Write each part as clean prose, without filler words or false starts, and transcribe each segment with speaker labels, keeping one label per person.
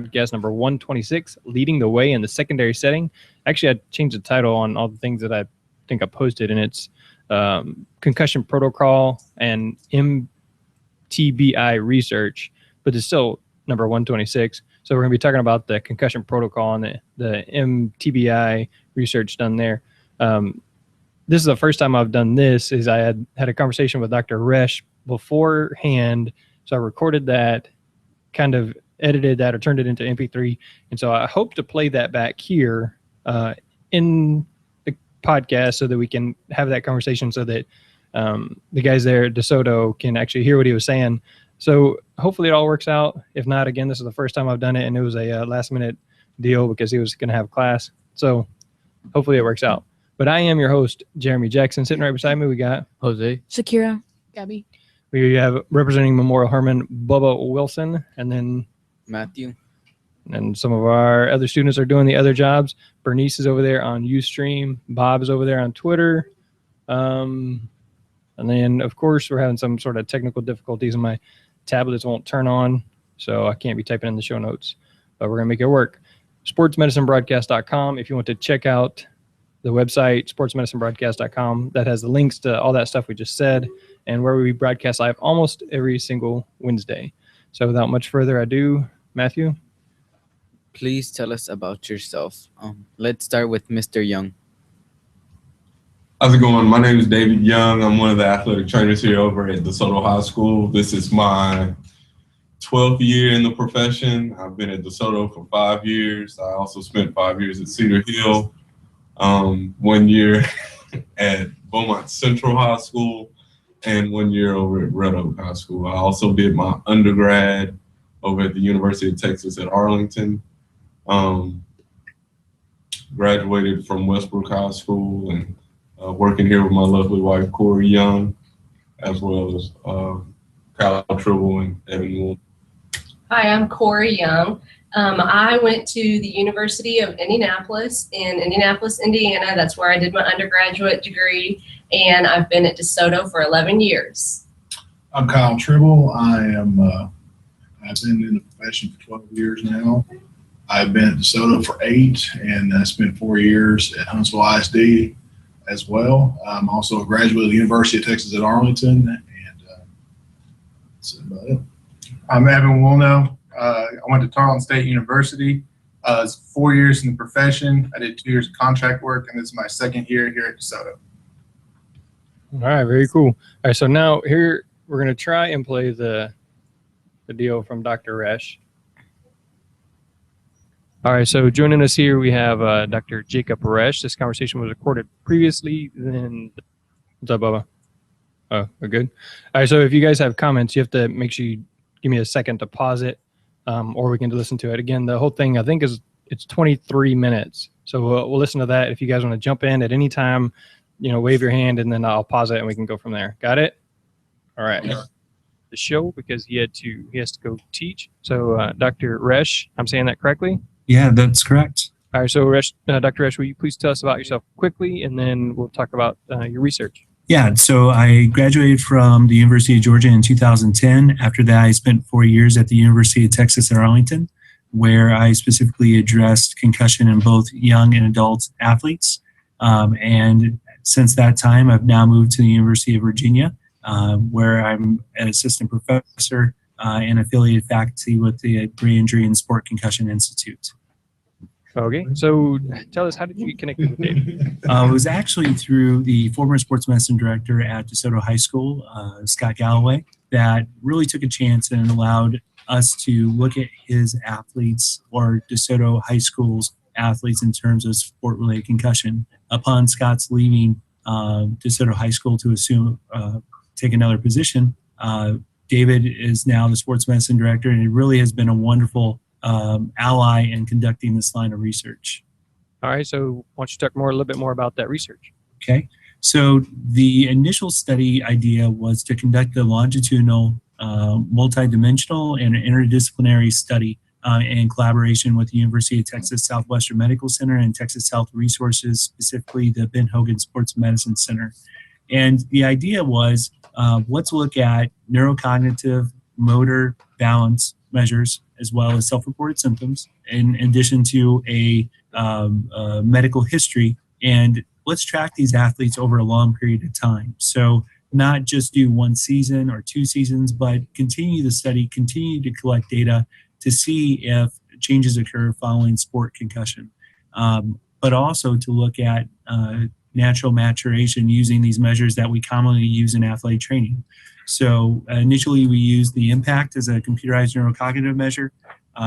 Speaker 1: Podcast number 126, Leading the Way in the Secondary Setting. Actually, I changed the title on all the things that I think I posted, and it's Concussion Protocol and mTBI research, but it's still number 126. So we're going to be talking about the Concussion Protocol and the mTBI research done there. This is the first time I've done this. Is I had a conversation with Dr. Resh beforehand, so I recorded that, kind of edited that or turned it into MP3, and so I hope to play that back here in the podcast so that we can have that conversation, so that the guys there at DeSoto can actually hear what he was saying. So hopefully it all works out. If not, again, this is the first time I've done it, and it was a last minute deal because he was going to have class. So hopefully it works out. But I am your host, Jeremy Jackson. Sitting right beside me, we got
Speaker 2: Jose,
Speaker 3: Shakira, Gabby.
Speaker 1: We have representing Memorial Herman, Bubba Wilson, and then
Speaker 2: Matthew.
Speaker 1: And some of our other students are doing the other jobs. Bernice is over there on Ustream. Bob is over there on Twitter. And then, of course, we're having some sort of technical difficulties, and my tablets won't turn on, so I can't be typing in the show notes. But we're going to make it work. sportsmedicinebroadcast.com. If you want to check out the website, sportsmedicinebroadcast.com, that has the links to all that stuff we just said, and where we broadcast live almost every single Wednesday. So without much further ado, Matthew?
Speaker 2: Please tell us about yourself. Let's start with Mr. Young.
Speaker 4: How's it going? My name is David Young. I'm one of the athletic trainers here over at DeSoto High School. This is my 12th year in the profession. I've been at DeSoto for 5 years. I also spent 5 years at Cedar Hill, 1 year at Beaumont Central High School, and 1 year over at Red Oak High School. I also did my undergrad over at the University of Texas at Arlington. Graduated from Westbrook High School, and working here with my lovely wife, Corey Young, as well as Kyle Tribble and Evan Wool.
Speaker 5: Hi, I'm Corey Young. I went to the University of Indianapolis in Indianapolis, Indiana. That's where I did my undergraduate degree, and I've been at DeSoto for 11 years.
Speaker 6: I'm Kyle Tribble. I've been in the profession for 12 years now. I've been at DeSoto for 8, and I spent 4 years at Huntsville ISD as well. I'm also a graduate of the University of Texas at Arlington, and that's about it.
Speaker 7: I'm Evan Woolno. I went to Tarleton State University. It's 4 years in the profession. I did 2 years of contract work, and this is my second year here at DeSoto.
Speaker 1: All right, very cool. All right, so now here we're going to try and play the deal from Dr. Resh. All right, so joining us here, we have Dr. Jacob Resh. This conversation was recorded previously. What's up, Bubba? Oh, we're good. All right, so if you guys have comments, you have to make sure you give me a second to pause it, or we can listen to it. Again, the whole thing, I think, it's 23 minutes. So we'll listen to that. If you guys want to jump in at any time, wave your hand, and then I'll pause it, and we can go from there. Got it? All right. Yeah. The show, because he has to go teach. So Dr. Resh, I'm saying that correctly?
Speaker 8: Yeah, that's correct.
Speaker 1: All right, so Dr. Resh, will you please tell us about yourself quickly, and then we'll talk about your research.
Speaker 8: Yeah, so I graduated from the University of Georgia in 2010. After that, I spent 4 years at the University of Texas at Arlington, where I specifically addressed concussion in both young and adult athletes. And since that time, I've now moved to the University of Virginia, where I'm an assistant professor and affiliated faculty with the Brain Injury and Sport Concussion Institute.
Speaker 1: Okay, so tell us, how did you get connected with David?
Speaker 8: It was actually through the former sports medicine director at DeSoto High School, Scott Galloway, that really took a chance and allowed us to look at his athletes, or DeSoto High School's athletes, in terms of sport-related concussion. Upon Scott's leaving DeSoto High School to assume take another position, David is now the sports medicine director, and it really has been a wonderful ally in conducting this line of research.
Speaker 1: All right, so why don't you talk a little bit more about that research?
Speaker 8: Okay, so the initial study idea was to conduct a longitudinal, multidimensional and interdisciplinary study in collaboration with the University of Texas Southwestern Medical Center and Texas Health Resources, specifically the Ben Hogan Sports Medicine Center. And the idea was, let's look at neurocognitive, motor, balance measures, as well as self-reported symptoms, in addition to a medical history. And let's track these athletes over a long period of time. So not just do one season or 2 seasons, but continue the study, continue to collect data to see if changes occur following sport concussion. But also to look at natural maturation using these measures that we commonly use in athletic training. So initially we used the impact as a computerized neurocognitive measure.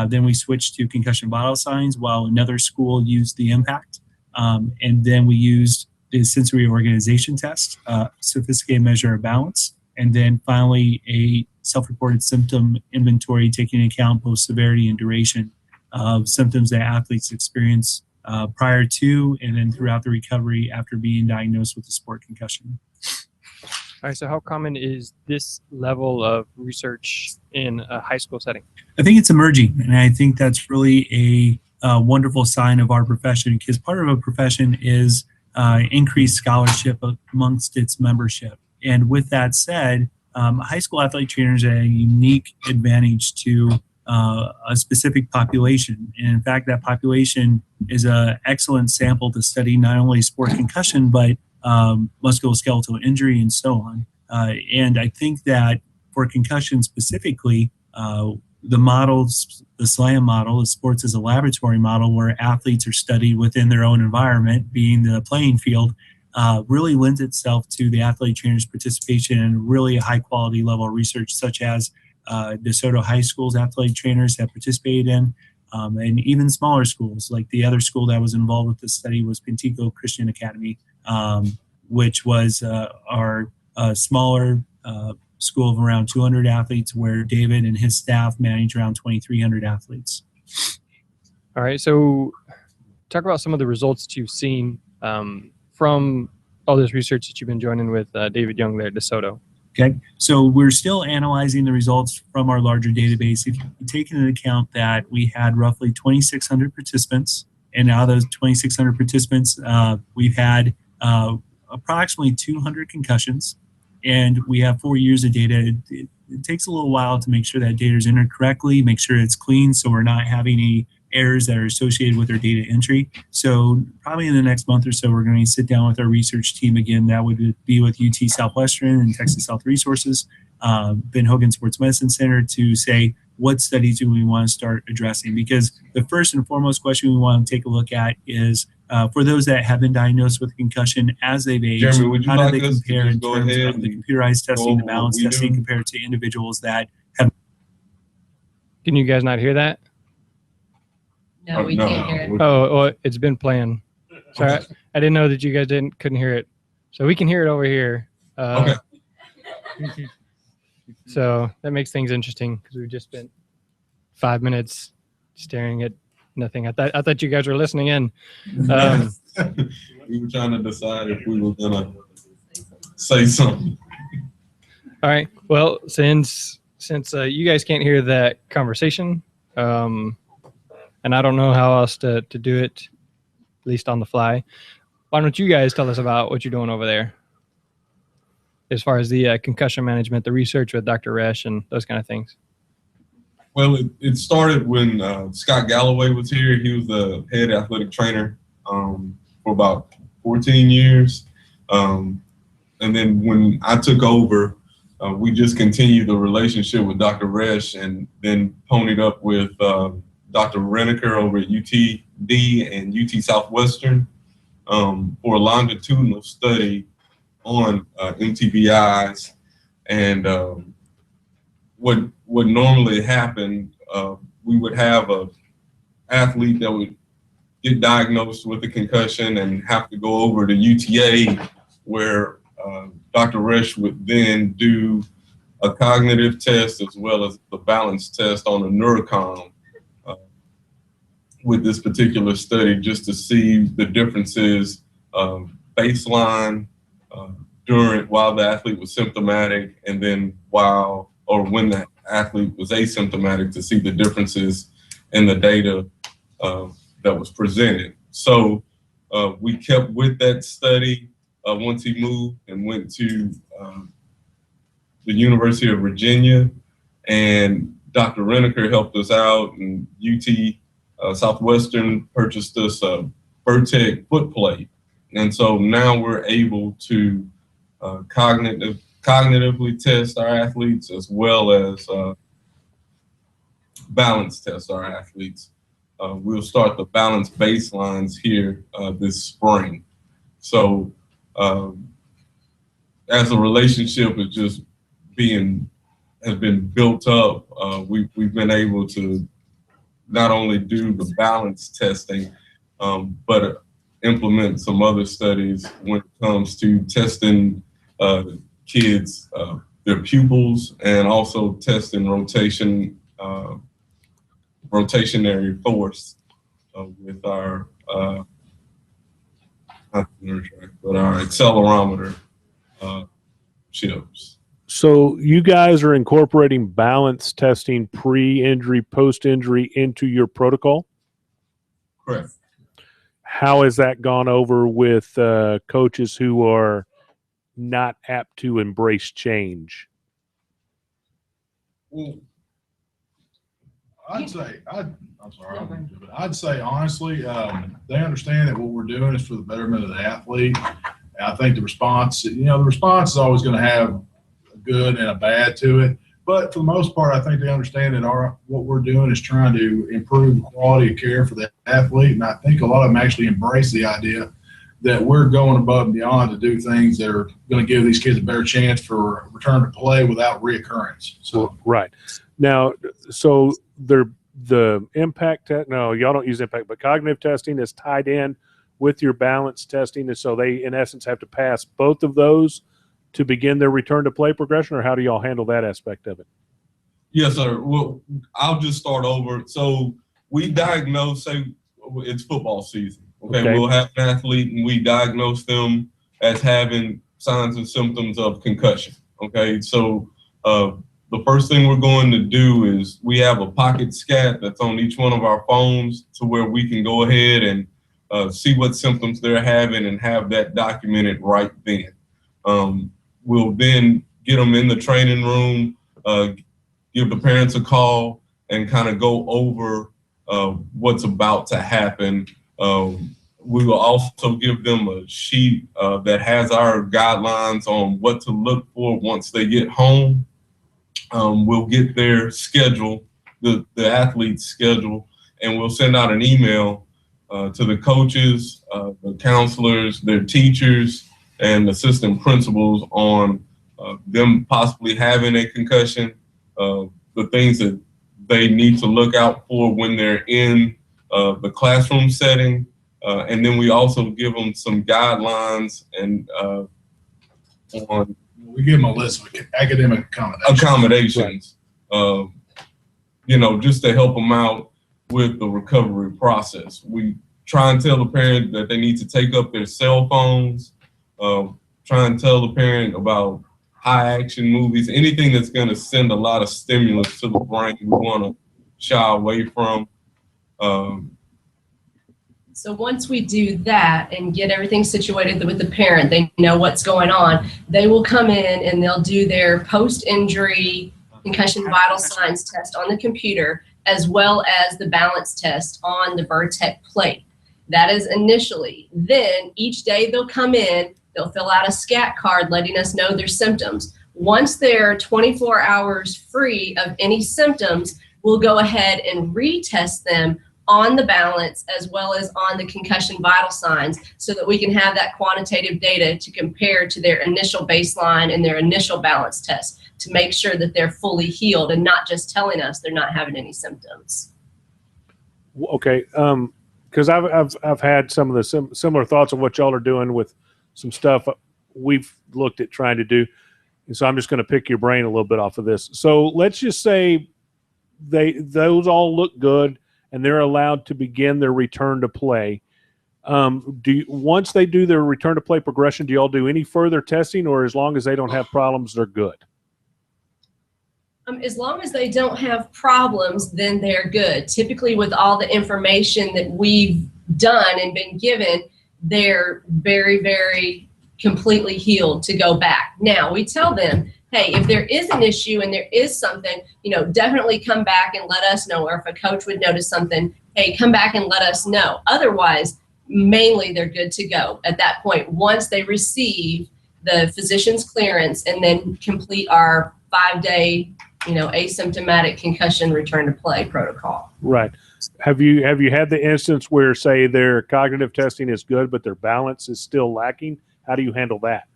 Speaker 8: Then we switched to concussion vital signs while another school used the impact. And then we used the sensory organization test, sophisticated measure of balance, and then finally a self-reported symptom inventory taking into account both severity and duration of symptoms that athletes experience prior to and then throughout the recovery after being diagnosed with a sport concussion.
Speaker 1: All right, so how common is this level of research in a high school setting?
Speaker 8: I think it's emerging, and I think that's really a wonderful sign of our profession, because part of a profession is increased scholarship amongst its membership. And with that said, high school athletic trainers are a unique advantage to a specific population. And in fact, that population is an excellent sample to study not only sport concussion, but musculoskeletal injury and so on. And I think that for concussion specifically, the models, the SLAM model, the sports as a laboratory model, where athletes are studied within their own environment, being the playing field, really lends itself to the athletic trainers' participation in really a high quality level of research, such as DeSoto High School's athletic trainers have participated in, and even smaller schools. Like the other school that was involved with this study was Pintico Christian Academy, which was our smaller school of around 200 athletes, where David and his staff manage around 2,300 athletes.
Speaker 1: All right, so talk about some of the results that you've seen from all this research that you've been joining with David Young there at DeSoto.
Speaker 8: Okay, so we're still analyzing the results from our larger database. If you take into account that we had roughly 2,600 participants, and out of those 2,600 participants, we've had approximately 200 concussions, and we have 4 years of data. It takes a little while to make sure that data is entered correctly, make sure it's clean, so we're not having any errors that are associated with our data entry. So probably in the next month or so, we're going to sit down with our research team again. That would be with UT Southwestern and Texas Health Resources, Ben Hogan Sports Medicine Center, to say what studies do we want to start addressing. Because the first and foremost question we want to take a look at is for those that have been diagnosed with concussion as they've aged,
Speaker 4: Jeremy,
Speaker 8: how do they compare in terms of the computerized testing, the balance testing, compared to individuals that have.
Speaker 1: Can you guys not hear that?
Speaker 5: No, we can't hear it.
Speaker 1: Oh, well, it's been playing. Sorry, I didn't know that you guys couldn't hear it. So we can hear it over here.
Speaker 4: Okay.
Speaker 1: So that makes things interesting, because we've just spent 5 minutes staring at nothing. I thought you guys were listening in.
Speaker 4: We were trying to decide if we were gonna say something.
Speaker 1: All right. Well, since you guys can't hear that conversation, and I don't know how else to do it, at least on the fly, why don't you guys tell us about what you're doing over there as far as the concussion management, the research with Dr. Resh and those kind of things?
Speaker 4: Well, it started when Scott Galloway was here. He was the head athletic trainer for about 14 years. And then when I took over, we just continued the relationship with Dr. Resh, and then ponied up with Dr. Renaker over at UTD and UT Southwestern for a longitudinal study on mTBIs. And what normally happened, we would have a athlete that would get diagnosed with a concussion and have to go over to UTA, where Dr. Resh would then do a cognitive test as well as the balance test on a neurocom with this particular study, just to see the differences of baseline while the athlete was symptomatic, and then when the athlete was asymptomatic, to see the differences in the data that was presented. So we kept with that study once he moved and went to the University of Virginia, and Dr. Renaker helped us out, and UT Southwestern purchased us a Vertec foot plate. And so now we're able to cognitively test our athletes as well as balance test our athletes. We'll start the balance baselines here this spring. So as a relationship is just has been built up, we've been able to not only do the balance testing, but implement some other studies when it comes to testing kids, their pupils, and also testing rotationary force with our accelerometer chips.
Speaker 3: So you guys are incorporating balance testing pre-injury, post-injury into your protocol?
Speaker 4: Correct.
Speaker 3: How has that gone over with coaches who are not apt to embrace change?
Speaker 6: Well, I'd say honestly, they understand that what we're doing is for the betterment of the athlete. And I think the response is always going to have a good and a bad to it. But for the most part, I think they understand that what we're doing is trying to improve the quality of care for the athlete. And I think a lot of them actually embrace the idea that we're going above and beyond to do things that are going to give these kids a better chance for return to play without reoccurrence. So
Speaker 3: right now, so the impact test. No, y'all don't use impact, but cognitive testing is tied in with your balance testing, and so they in essence have to pass both of those to begin their return to play progression. Or how do y'all handle that aspect of it?
Speaker 4: Yes, sir. Well, I'll just start over. So we diagnose, say it's football season. Okay, we'll have an athlete and we diagnose them as having signs and symptoms of concussion. Okay, so the first thing we're going to do is we have a pocket scat that's on each one of our phones to where we can go ahead and see what symptoms they're having and have that documented right then. We'll then get them in the training room, give the parents a call, and kind of go over what's about to happen. We will also give them a sheet that has our guidelines on what to look for once they get home. We'll get their schedule, the athlete's schedule, and we'll send out an email to the coaches, the counselors, their teachers, and assistant principals on them possibly having a concussion, the things that they need to look out for when they're in the classroom setting. And then we also give them some guidelines and
Speaker 6: we give them a list of academic
Speaker 4: accommodations, just to help them out with the recovery process. We try and tell the parent that they need to take up their cell phones, try and tell the parent about high action movies, anything that's going to send a lot of stimulus to the brain we want to shy away from.
Speaker 5: So once we do that and get everything situated with the parent, they know what's going on, they will come in and they'll do their post-injury concussion vital signs test on the computer, as well as the balance test on the Vertec plate. That is initially. Then each day they'll come in, they'll fill out a scat card letting us know their symptoms. Once they're 24 hours free of any symptoms, we'll go ahead and retest them on the balance as well as on the concussion vital signs so that we can have that quantitative data to compare to their initial baseline and their initial balance test to make sure that they're fully healed and not just telling us they're not having any symptoms.
Speaker 3: Okay, because I've had some of the similar thoughts of what y'all are doing with some stuff we've looked at trying to do, and so I'm just going to pick your brain a little bit off of this. So let's just say those all look good and they're allowed to begin their return to play. Once they do their return to play progression, do y'all do any further testing, or as long as they don't have problems, they're good?
Speaker 5: As long as they don't have problems, then they're good. Typically, with all the information that we've done and been given, they're very, very completely healed to go back. Now, we tell them, hey, if there is an issue and there is something, definitely come back and let us know. Or if a coach would notice something, hey, come back and let us know. Otherwise, mainly they're good to go at that point once they receive the physician's clearance and then complete our 5-day, asymptomatic concussion return to play protocol.
Speaker 3: Right. Have you had the instance where, say, their cognitive testing is good, but their balance is still lacking? How do you handle that?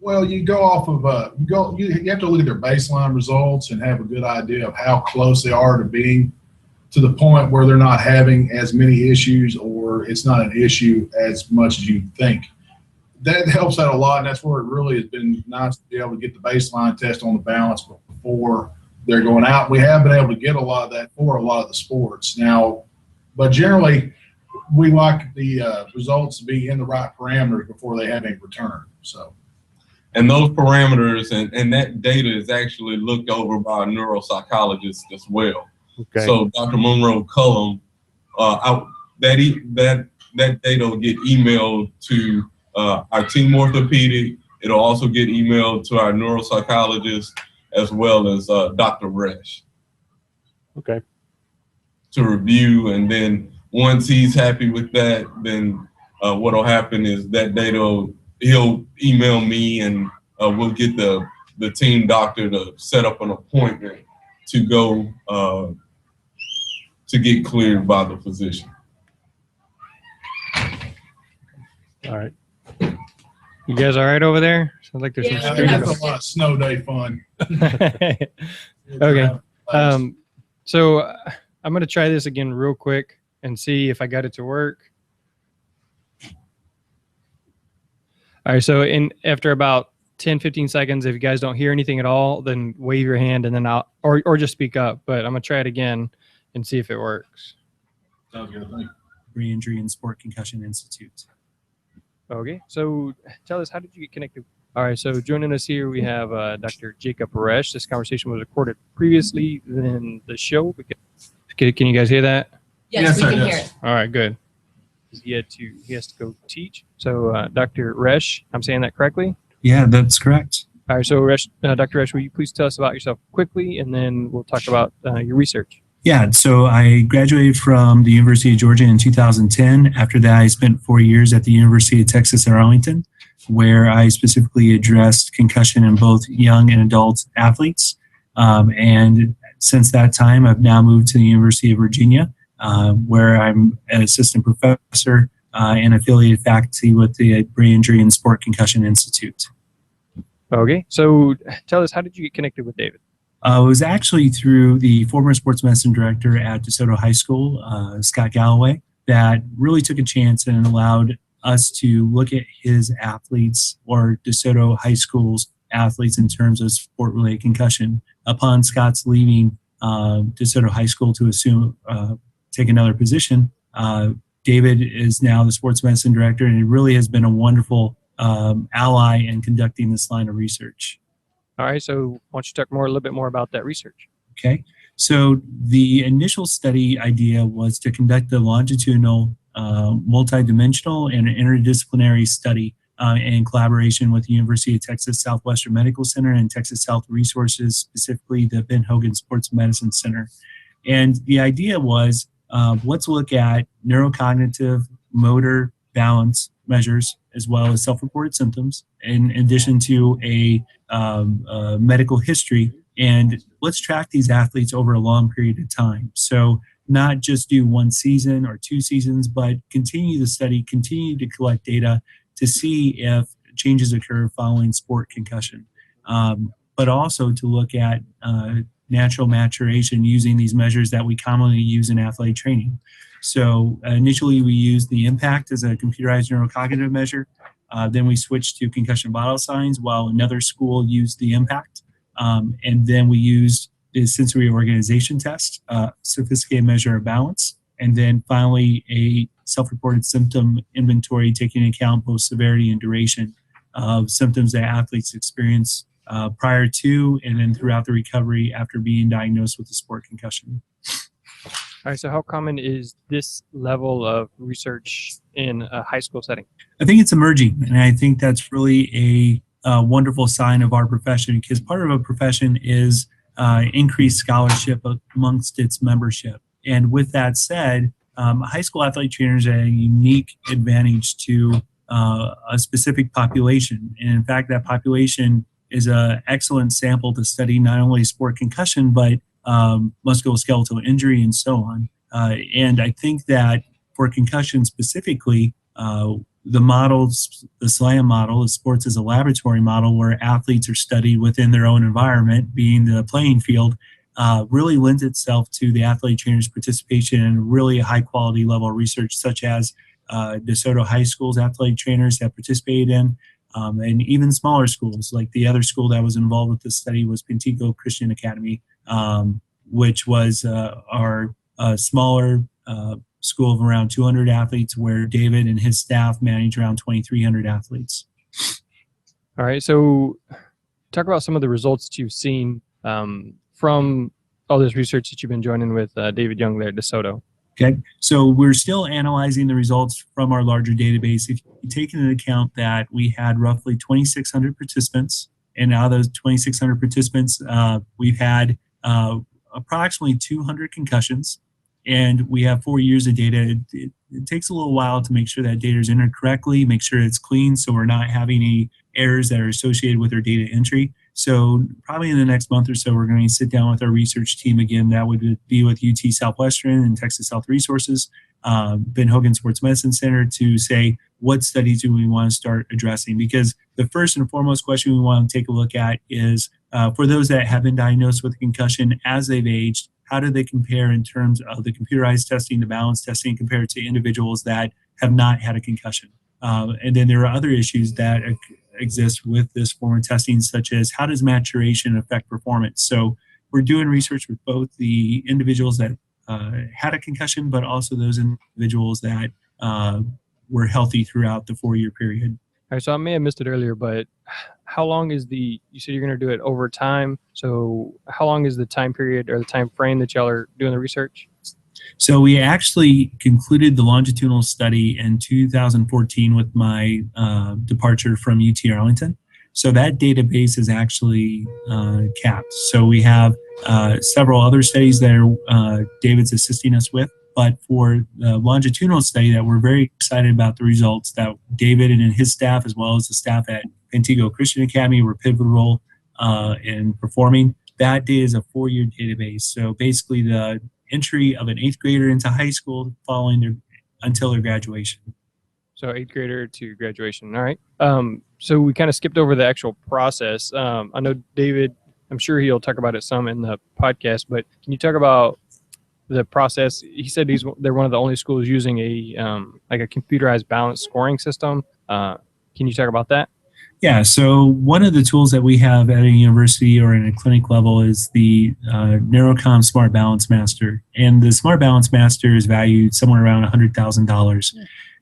Speaker 6: Well, you go off of you have to look at their baseline results and have a good idea of how close they are to being to the point where they're not having as many issues, or it's not an issue as much as you think. That helps out a lot, and that's where it really has been nice to be able to get the baseline test on the balance before they're going out. We have been able to get a lot of that for a lot of the sports now, but generally we like the results to be in the right parameters before they have a return. So,
Speaker 4: and those parameters and that data is actually looked over by a neuropsychologist as well.
Speaker 3: Okay.
Speaker 4: So Dr. Monroe Cullum, that data will get emailed to our team orthopedic. It'll also get emailed to our neuropsychologist as well as Dr. Resch.
Speaker 3: Okay.
Speaker 4: To review, and then once he's happy with that, then what'll happen is that data he'll email me, and we'll get the team doctor to set up an appointment to go to get cleared by the physician.
Speaker 3: All right.
Speaker 1: You guys all right over there? Sounds like there's
Speaker 5: Yeah,
Speaker 1: some
Speaker 5: we
Speaker 1: street
Speaker 5: have
Speaker 6: That's a lot of snow day fun.
Speaker 1: Okay. So I'm going to try this again real quick and see if I got it to work. All right. So after about 10, 15 seconds, if you guys don't hear anything at all, then wave your hand and then or just speak up. But I'm going to try it again and see if it works.
Speaker 6: Sounds good. Thank you.
Speaker 8: Brain Injury and Sport Concussion Institute.
Speaker 1: Okay. So tell us, how did you get connected? All right. So joining us here, we have Dr. Jacob Resch. This conversation was recorded previously in the show. Can you guys hear that?
Speaker 5: Yes, we can hear it.
Speaker 1: All right, good. He has to go teach. So Dr. Resch, I'm saying that correctly?
Speaker 8: Yeah, that's correct.
Speaker 1: All right, so Dr. Resch, will you please tell us about yourself quickly, and then we'll talk about your research.
Speaker 8: Yeah, so I graduated from the University of Georgia in 2010. After that, I spent 4 years at the University of Texas at Arlington, where I specifically addressed concussion in both young and adult athletes. And since that time, I've now moved to the University of Virginia, where I'm an assistant professor and affiliated faculty with the Brain Injury and Sport Concussion Institute.
Speaker 1: Okay, so tell us, how did you get connected with David?
Speaker 8: It was actually through the former sports medicine director at DeSoto High School, Scott Galloway, that really took a chance and allowed us to look at his athletes, or DeSoto High School's athletes, in terms of sport-related concussion. Upon Scott's leaving DeSoto High School to assume take another position, David is now the sports medicine director, and he really has been a wonderful ally in conducting this line of research.
Speaker 1: All right, so why don't you talk a little bit more about that research?
Speaker 8: Okay, so the initial study idea was to conduct a longitudinal, multidimensional and interdisciplinary study in collaboration with the University of Texas Southwestern Medical Center and Texas Health Resources, specifically the Ben Hogan Sports Medicine Center. And the idea was, let's look at neurocognitive, motor, balance measures, as well as self-reported symptoms, in addition to a medical history, and let's track these athletes over a long period of time. So not just do 1 season or 2 seasons, but continue the study, continue to collect data to see if changes occur following sport concussion, but also to look at natural maturation using these measures that we commonly use in athletic training. So initially we used the impact as a computerized neurocognitive measure. Then we switched to concussion vital signs, while another school used the impact. And then we used the sensory organization test, sophisticated measure of balance. And then finally a self-reported symptom inventory, taking into account both severity and duration of symptoms that athletes experience prior to and then throughout the recovery after being diagnosed with a sport concussion.
Speaker 1: All right, so how common is this level of research in a high school setting?
Speaker 8: I think it's emerging, and I think that's really a wonderful sign of our profession, because part of a profession is increased scholarship amongst its membership. And with that said, high school athletic trainers are a unique advantage to a specific population. And in fact, that population is an excellent sample to study not only sport concussion, but musculoskeletal injury and so on. And I think that for concussion specifically, the models, the SLAM model, the sports as a laboratory model, where athletes are studied within their own environment, being the playing field, really lends itself to the athletic trainers' participation in really a high quality level of research, such as DeSoto High School's athletic trainers that participated in, and even smaller schools. Like the other school that was involved with this study was Pentigo Christian Academy, which was our smaller school of around 200 athletes, where David and his staff manage around 2,300 athletes.
Speaker 1: All right. So talk about some of the results that you've seen from all this research that you've been joining with David Young there at DeSoto.
Speaker 8: Okay. So we're still analyzing the results from our larger database. If you take into account that we had roughly 2,600 participants, and out of those 2,600 participants, we've had approximately 200 concussions, and we have 4 years of data. It takes a little while to make sure that data is entered correctly, make sure it's clean, so we're not having any errors that are associated with our data entry. So probably in the next month or so, we're going to sit down with our research team again. That would be with UT Southwestern and Texas Health Resources, Ben Hogan Sports Medicine Center, to say what studies do we want to start addressing. Because the first and foremost question we want to take a look at is, for those that have been diagnosed with a concussion as they've aged, how do they compare in terms of the computerized testing, the balance testing, compared to individuals that have not had a concussion? And then there are other issues that exist with this form of testing, such as how does maturation affect performance? So we're doing research with both the individuals that had a concussion, but also those individuals that were healthy throughout the 4-year period.
Speaker 1: All right, so I may have missed it earlier, but how long is you said you're going to do it over time. So how long is the time period or the time frame that y'all are doing the research?
Speaker 8: So we actually concluded the longitudinal study in 2014 with my departure from UT Arlington. So that database is actually capped. So we have several other studies that David's assisting us with. But for the longitudinal study that we're very excited about the results that David and his staff, as well as the staff at Pentigo Christian Academy, were pivotal in performing. That data is a 4-year database. So basically the entry of an 8th grader into high school until their graduation.
Speaker 1: So 8th grader to graduation. All right. So we kind of skipped over the actual process. I know David, I'm sure he'll talk about it some in the podcast, but can you talk about the process? He said they're one of the only schools using a computerized balance scoring system. Can you talk about that?
Speaker 8: Yeah, so one of the tools that we have at a university or in a clinic level is the Neurocom Smart Balance Master. And the Smart Balance Master is valued somewhere around $100,000.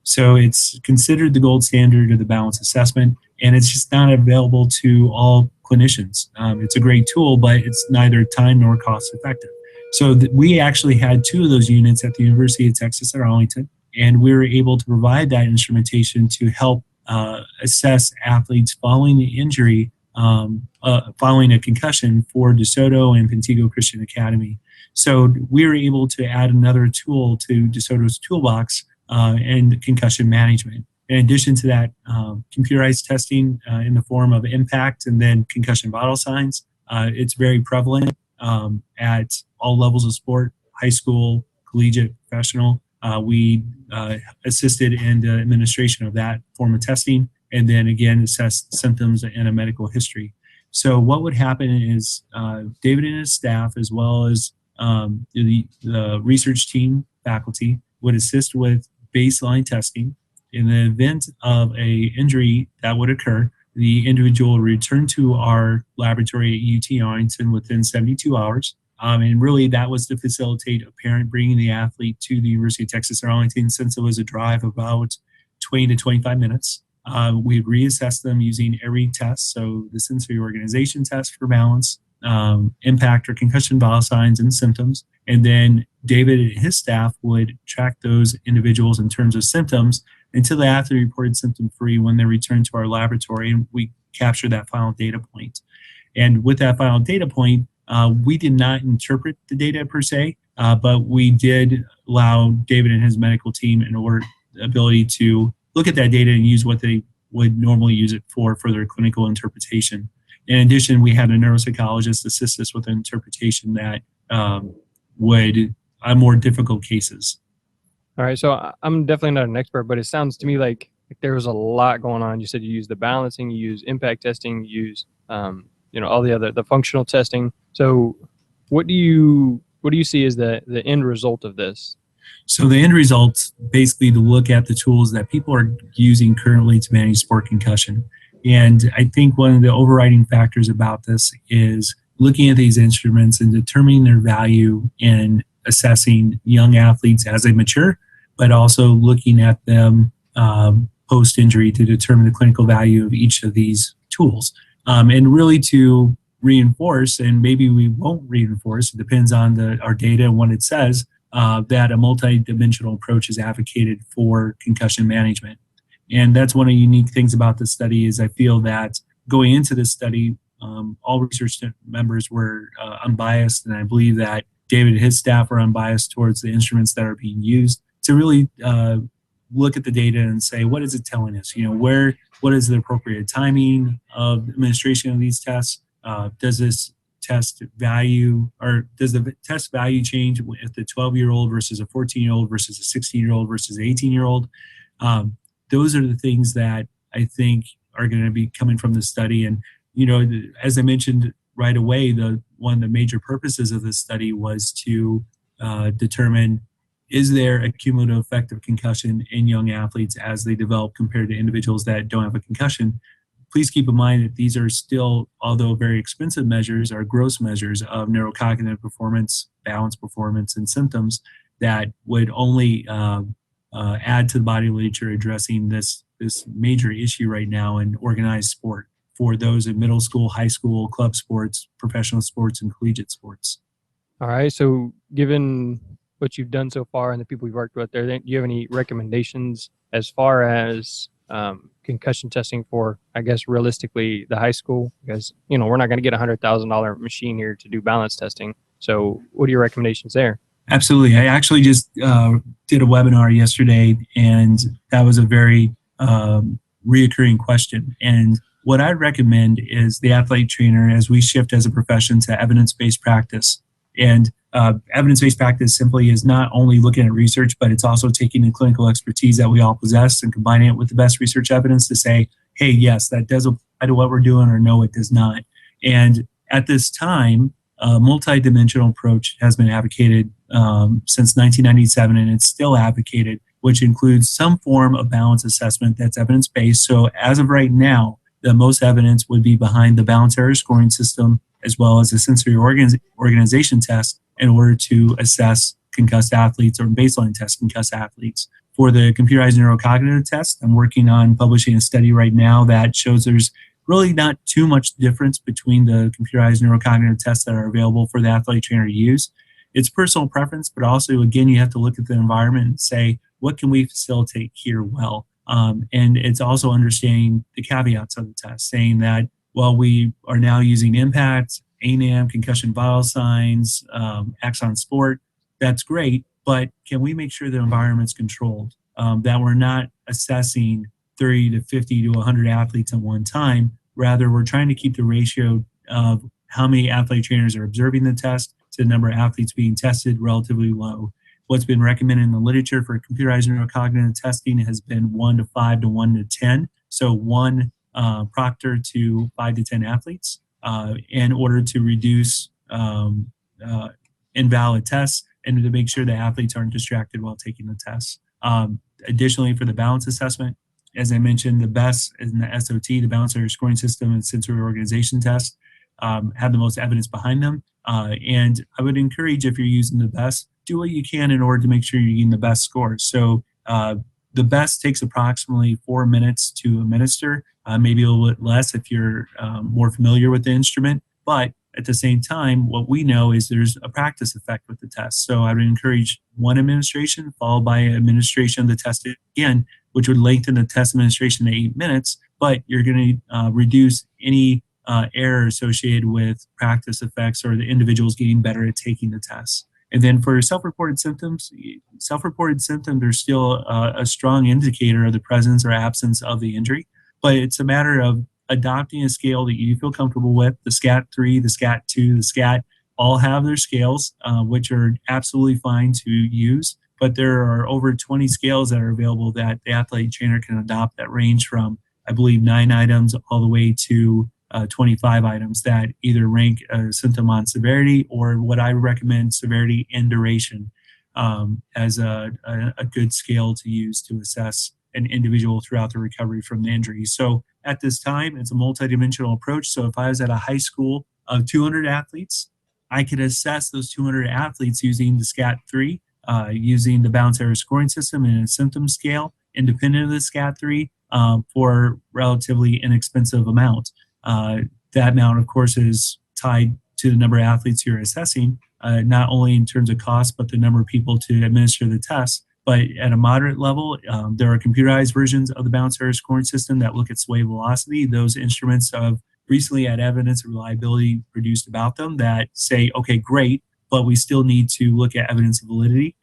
Speaker 8: So it's considered the gold standard of the balance assessment, and it's just not available to all clinicians. It's a great tool, but it's neither time nor cost effective. So we actually had 2 of those units at the University of Texas at Arlington, and we were able to provide that instrumentation to help assess athletes following the injury, following a concussion for DeSoto and Pentigo Christian Academy. So we were able to add another tool to DeSoto's toolbox in concussion management. In addition to that, computerized testing in the form of impact and then concussion vital signs, it's very prevalent at all levels of sport, high school, collegiate, professional. We assisted in the administration of that form of testing, and then again assessed symptoms and a medical history. So what would happen is David and his staff, as well as the research team faculty, would assist with baseline testing. In the event of a injury that would occur, the individual will return to our laboratory at UT Arlington within 72 hours. And really that was to facilitate a parent bringing the athlete to the University of Texas at Arlington, since it was a drive about 20 to 25 minutes. We reassessed them using every test, so the sensory organization test for balance, impact or concussion vital signs and symptoms. And then David and his staff would track those individuals in terms of symptoms until the athlete reported symptom-free when they returned to our laboratory. And we capture that final data point. And with that final data point, we did not interpret the data per se, but we did allow David and his medical team ability to look at that data and use what they would normally use it for their clinical interpretation. In addition, we had a neuropsychologist assist us with an interpretation that would more difficult cases.
Speaker 1: All right, so I'm definitely not an expert, but it sounds to me like there was a lot going on. You said you use the balancing, you use impact testing, you use all the functional testing. So what do you see as the end result of this?
Speaker 8: So the end result, basically to look at the tools that people are using currently to manage sport concussion. And I think one of the overriding factors about this is looking at these instruments and determining their value in assessing young athletes as they mature, but also looking at them post-injury to determine the clinical value of each of these tools. And really to reinforce, and maybe we won't reinforce, it depends on our data and what it says, that a multidimensional approach is advocated for concussion management. And that's one of the unique things about this study is I feel that going into this study, all research members were unbiased, and I believe that David and his staff are unbiased towards the instruments that are being used to really look at the data and say, what is it telling us? What is the appropriate timing of administration of these tests? Does this test value, or does the test value change if the 12-year-old versus a 14-year-old versus a 16-year-old versus an 18-year-old? Those are the things that I think are going to be coming from the study. And, as I mentioned right away, one of the major purposes of this study was to determine, is there a cumulative effect of concussion in young athletes as they develop compared to individuals that don't have a concussion? Please keep in mind that these are still, although very expensive measures, are gross measures of neurocognitive performance, balance performance, and symptoms that would only add to the body literature addressing this major issue right now in organized sport for those in middle school, high school, club sports, professional sports, and collegiate sports.
Speaker 1: All right. So given what you've done so far and the people you've worked with there, do you have any recommendations as far as concussion testing for, I guess, realistically, the high school? Because, we're not going to get a $100,000 machine here to do balance testing. So what are your recommendations there?
Speaker 8: Absolutely. I actually just did a webinar yesterday, and that was a very reoccurring question. And what I'd recommend is the athlete trainer, as we shift as a profession to evidence-based practice. And evidence-based practice simply is not only looking at research, but it's also taking the clinical expertise that we all possess and combining it with the best research evidence to say, hey, yes, that does apply to what we're doing, or no, it does not. And at this time, a multidimensional approach has been advocated since 1997, and it's still advocated, which includes some form of balance assessment that's evidence-based. So as of right now, the most evidence would be behind the balance error scoring system, as well as a sensory organization test in order to assess concussed athletes or baseline test concussed athletes. For the computerized neurocognitive test, I'm working on publishing a study right now that shows there's really not too much difference between the computerized neurocognitive tests that are available for the athlete trainer to use. It's personal preference, but also, again, you have to look at the environment and say, what can we facilitate here well? And it's also understanding the caveats of the test, saying that, well, we are now using impact, ANAM, concussion vital signs, Axon Sport. That's great, but can we make sure the environment's controlled, that we're not assessing 30 to 50 to 100 athletes at one time? Rather, we're trying to keep the ratio of how many athlete trainers are observing the test to the number of athletes being tested relatively low. What's been recommended in the literature for computerized neurocognitive testing has been 1 to 5 to 1 to 10. So one proctor to 5 to 10 athletes in order to reduce invalid tests and to make sure that athletes aren't distracted while taking the tests. Additionally, for the balance assessment, as I mentioned, the best in the SOT, the balance error scoring system, and sensory organization test have the most evidence behind them. And I would encourage, if you're using the best, do what you can in order to make sure you're getting the best scores. So the best takes approximately 4 minutes to administer, maybe a little bit less if you're more familiar with the instrument. But at the same time, what we know is there's a practice effect with the test. So I would encourage one administration followed by administration of the test again, which would lengthen the test administration to 8 minutes. but you're going to reduce any error associated with practice effects or the individuals getting better at taking the test. And then for self-reported symptoms are still a strong indicator of the presence or absence of the injury, but it's a matter of adopting a scale that you feel comfortable with. The SCAT-3, the SCAT-2, the SCAT all have their scales, which are absolutely fine to use, but there are over 20 scales that are available that the athlete trainer can adopt that range from, I believe, 9 items all the way to 25 items that either rank a symptom on severity or what I recommend, severity and duration, as a good scale to use to assess an individual throughout the recovery from the injury. So at this time, it's a multidimensional approach. So if I was at a high school of 200 athletes, I could assess those 200 athletes using the SCAT-3, using the balance error scoring system and a symptom scale independent of the SCAT-3 for relatively inexpensive amount. That amount, of course, is tied to the number of athletes you're assessing, not only in terms of cost, but the number of people to administer the test. But at a moderate level, there are computerized versions of the balance error scoring system that look at sway velocity. Those instruments have recently had evidence of reliability produced about them that say, okay, great, but we still need to look at evidence of validity.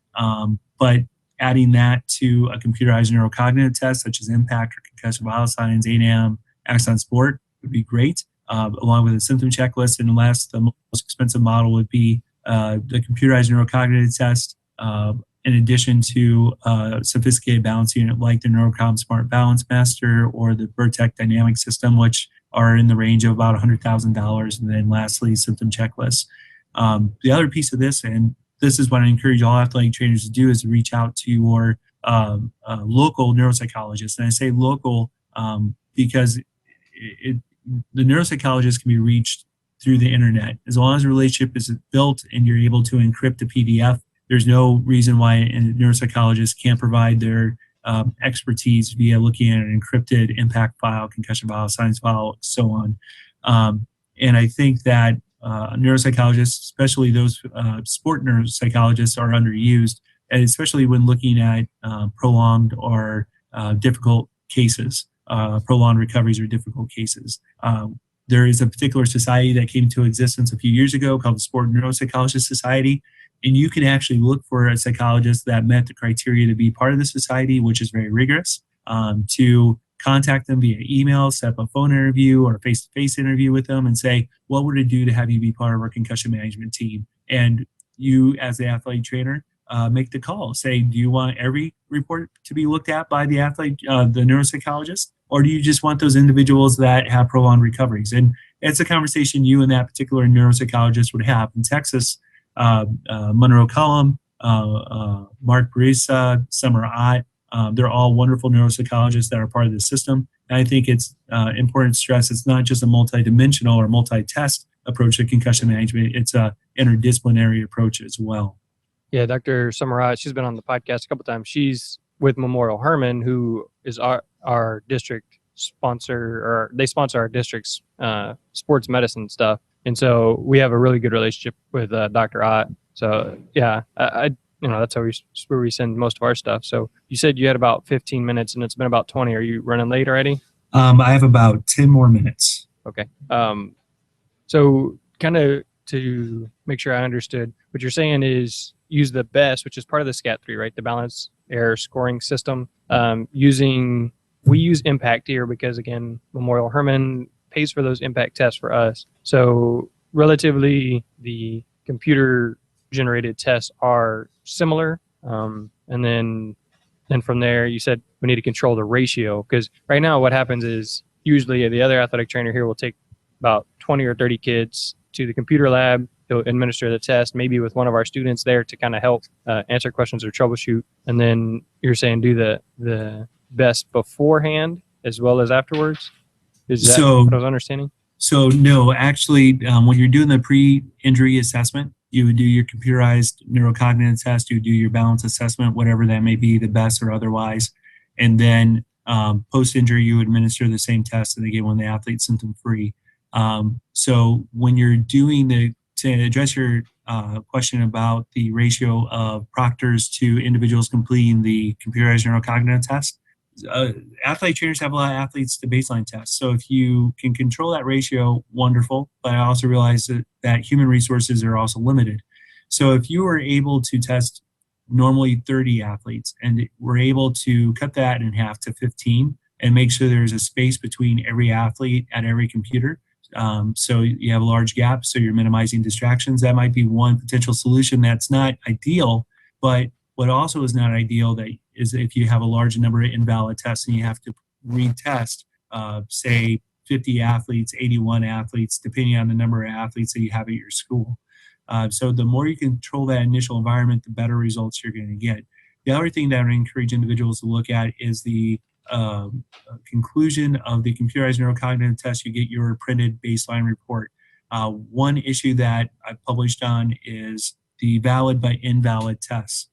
Speaker 8: But adding that to a computerized neurocognitive test, such as impact or concussion vital signs, ANAM, axon sport, would be great, along with a symptom checklist. And last, the most expensive model would be the computerized neurocognitive test, in addition to a sophisticated balance unit like the Neurocom Smart Balance Master or the Vertec Dynamic System, which are in the range of about $100,000. And then lastly, symptom checklists. The other piece of this, and this is what I encourage all athletic trainers to do, is to reach out to your local neuropsychologist. And I say local because the neuropsychologist can be reached through the internet. As long as the relationship is built and you're able to encrypt a PDF, there's no reason why a neuropsychologist can't provide their expertise via looking at an encrypted impact file, concussion file, science file, so on. And I think that neuropsychologists, especially those sport neuropsychologists, are underused, and especially when looking at prolonged or difficult cases, prolonged recoveries or difficult cases. There is a particular society that came into existence a few years ago called the Sport Neuropsychologist Society, and you can actually look for a psychologist that met the criteria to be part of the society, which is very rigorous, to contact them via email, set up a phone interview or a face-to-face interview with them and say, what would it do to have you be part of our concussion management team? And you, as the athlete trainer, make the call. Say, do you want every report to be looked at by the athlete, the neuropsychologist, or do you just want those individuals that have prolonged recoveries? And it's a conversation you and that particular neuropsychologist would have. In Texas, Monroe Cullum, Mark Barisa, Summer Ott, they're all wonderful neuropsychologists that are part of the system. And I think it's important to stress it's not just a multidimensional or multi-test approach to concussion management. It's a interdisciplinary approach as well.
Speaker 1: Yeah, Dr. Summerat, she's been on the podcast a couple times. She's with Memorial Hermann, who is our district sponsor, or they sponsor our district's sports medicine stuff. And so we have a really good relationship with Dr. Ott. So yeah, I that's where we send most of our stuff. So you said you had about 15 minutes and it's been about 20. Are you running late already?
Speaker 8: I have about 10 more minutes.
Speaker 1: Okay. So kind of to make sure I understood, what you're saying is use the BEST, which is part of the SCAT-3, right? The balance error scoring system. We use impact here because, again, Memorial Hermann pays for those impact tests for us. So relatively, the computer generated tests are similar. And then from there, you said we need to control the ratio, because right now what happens is usually the other athletic trainer here will take about 20 or 30 kids to the computer lab. He'll administer the test, maybe with one of our students there to kind of help answer questions or troubleshoot. And then you're saying do the BEST beforehand as well as afterwards? Is that what I was understanding?
Speaker 8: So no, actually, when you're doing the pre-injury assessment, you would do your computerized neurocognitive test, you would do your balance assessment, whatever that may be, the BEST or otherwise. And then post-injury, you administer the same test, and again, when the athlete's symptom-free. So when you're doing to address your question about the ratio of proctors to individuals completing the computerized neurocognitive test, athletic trainers have a lot of athletes to baseline tests. So if you can control that ratio, wonderful. But I also realize that human resources are also limited. So if you were able to test normally 30 athletes and we're able to cut that in half to 15 and make sure there's a space between every athlete at every computer, so you have a large gap, so you're minimizing distractions, that might be one potential solution. That's not ideal, but what also is not ideal that is if you have a large number of invalid tests and you have to retest, say 50 athletes, 81 athletes, depending on the number of athletes that you have at your school. So the more you control that initial environment, the better results you're going to get. The other thing that I would encourage individuals to look at is the conclusion of the computerized neurocognitive test. You get your printed baseline report. One issue that I published on is the valid but invalid tests.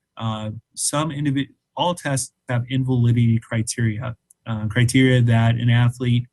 Speaker 8: All tests have invalidity criteria, criteria that an athlete